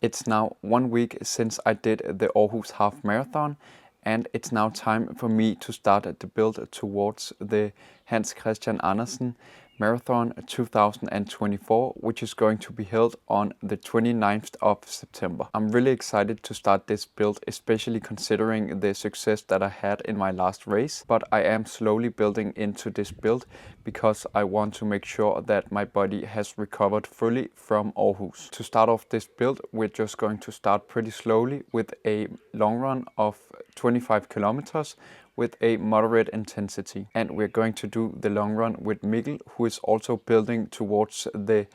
It's now 1 week since I did the Aarhus Half Marathon, and it's now time for me to start the build towards the Hans Christian Andersen Marathon 2024, which is going to be held on the 29th of September. I'm really excited to start this build, especially considering the success that I had in my last race, but I am slowly building into this build because I want to make sure that my body has recovered fully from Aarhus. To start off this build, we're just going to start pretty slowly with a long run of 25 kilometers with a moderate intensity. And we're going to do the long run with Mikkel, who is also building towards the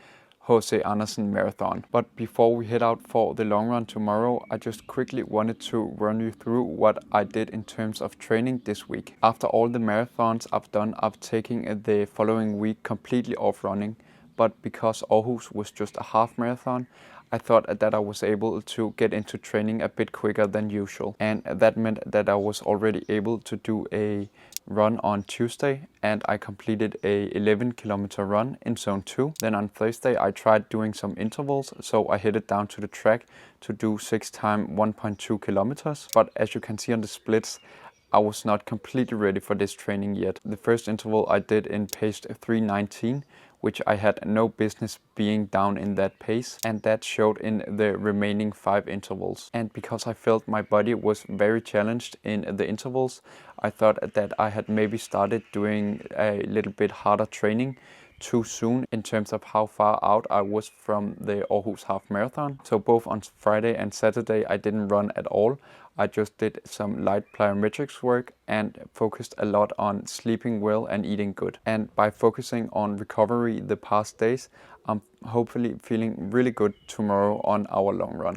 HCA Andersen Marathon. But before we head out for the long run tomorrow, I just quickly wanted to run you through what I did in terms of training this week. After all the marathons I've done, I've taken the following week completely off running. But because Aarhus was just a half marathon, I thought that I was able to get into training a bit quicker than usual. And that meant that I was already able to do a run on Tuesday, and I completed a 11-kilometer run in zone 2. Then on Thursday I tried doing some intervals, so I headed down to the track to do 6 times 1.2 kilometers. But as you can see on the splits, I was not completely ready for this training yet. The first interval I did in pace 3:19, which I had no business being down in that pace, and that showed in the remaining 5 intervals. And because I felt my body was very challenged in the intervals, I thought that I had maybe started doing a little bit harder training too soon in terms of how far out I was from the Aarhus Half Marathon. So both on Friday and Saturday I didn't run at all. I just did some light plyometrics work and focused a lot on sleeping well and eating good. And by focusing on recovery the past days, I'm hopefully feeling really good tomorrow on our long run.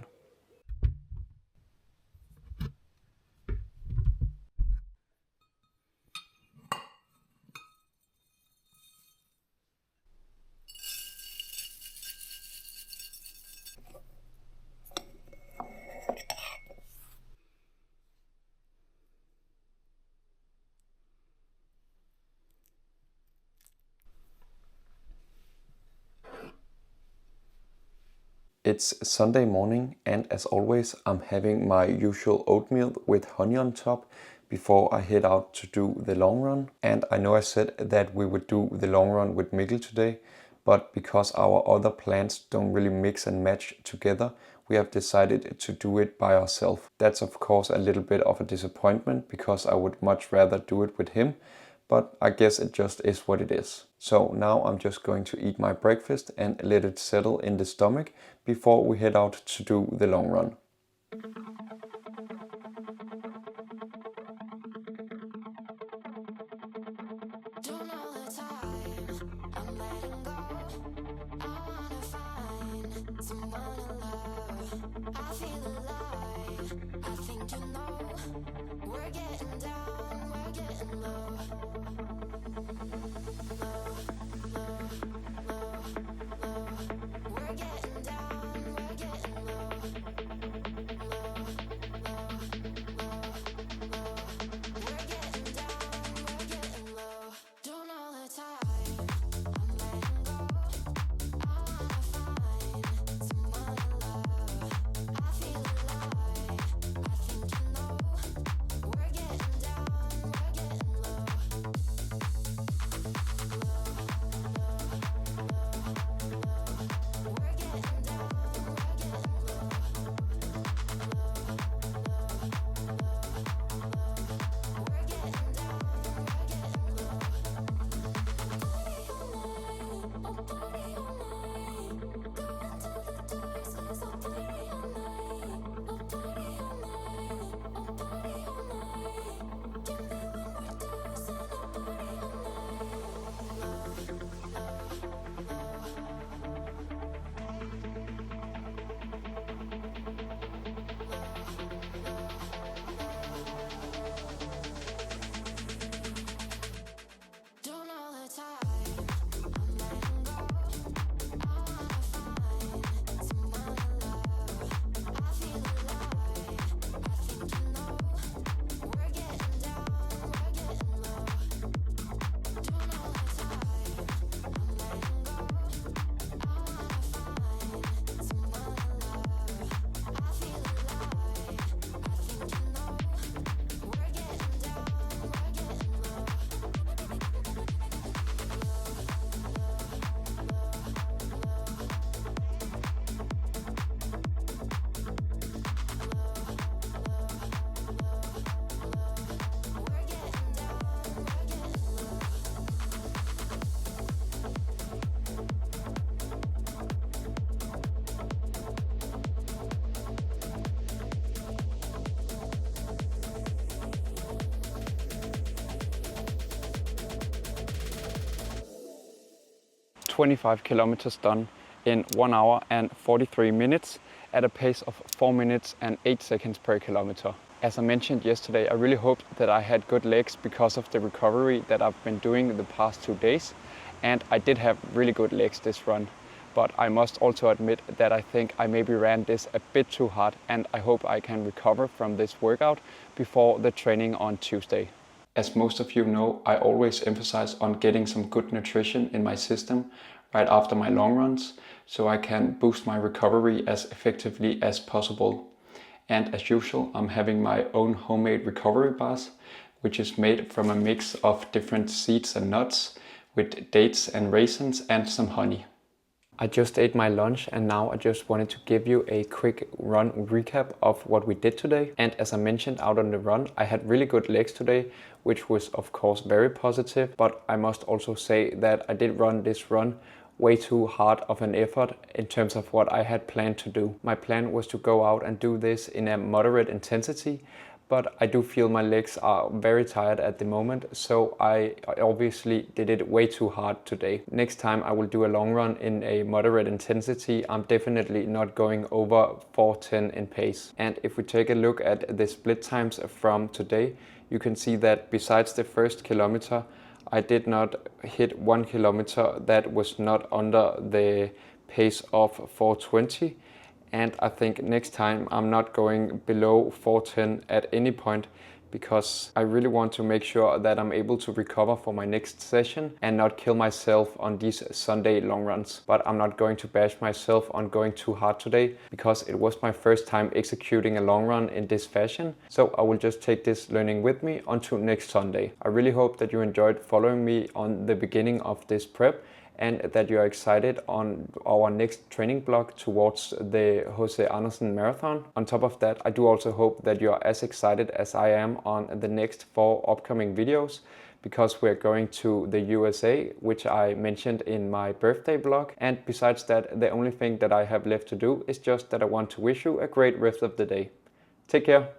It's Sunday morning, and as always I'm having my usual oatmeal with honey on top before I head out to do the long run. And I know I said that we would do the long run with Mikkel today, but because our other plans don't really mix and match together, we have decided to do it by ourselves. That's of course a little bit of a disappointment because I would much rather do it with him, but I guess it just is what it is. So now I'm just going to eat my breakfast and let it settle in the stomach before we head out to do the long run. I feel 25 kilometers done in 1 hour and 43 minutes at a pace of 4 minutes and 8 seconds per kilometer. As I mentioned yesterday, I really hoped that I had good legs because of the recovery that I've been doing the past 2 days, and I did have really good legs this run. But I must also admit that I think I maybe ran this a bit too hard, and I hope I can recover from this workout before the training on Tuesday. As most of you know, I always emphasize on getting some good nutrition in my system right after my long runs, so I can boost my recovery as effectively as possible. And as usual, I'm having my own homemade recovery bars, which is made from a mix of different seeds and nuts with dates and raisins and some honey. I just ate my lunch and now I just wanted to give you a quick run recap of what we did today. And as I mentioned out on the run, I had really good legs today, which was of course very positive, but I must also say that I did run this run way too hard of an effort in terms of what I had planned to do. My plan was to go out and do this in a moderate intensity, but I do feel my legs are very tired at the moment, so I obviously did it way too hard today. Next time I will do a long run in a moderate intensity. I'm definitely not going over 4:10 in pace. And if we take a look at the split times from today, you can see that besides the first kilometer, I did not hit 1 kilometer that was not under the pace of 4:20. And I think next time I'm not going below 4:10 at any point, because I really want to make sure that I'm able to recover for my next session and not kill myself on these Sunday long runs. But I'm not going to bash myself on going too hard today, because it was my first time executing a long run in this fashion. So I will just take this learning with me until next Sunday. I really hope that you enjoyed following me on the beginning of this prep, and that you are excited on our next training block towards the HCA Andersen Marathon. On top of that, I do also hope that you are as excited as I am on the next 4 upcoming videos, because we're going to the USA, which I mentioned in my birthday vlog. And besides that, the only thing that I have left to do is just that I want to wish you a great rest of the day. Take care.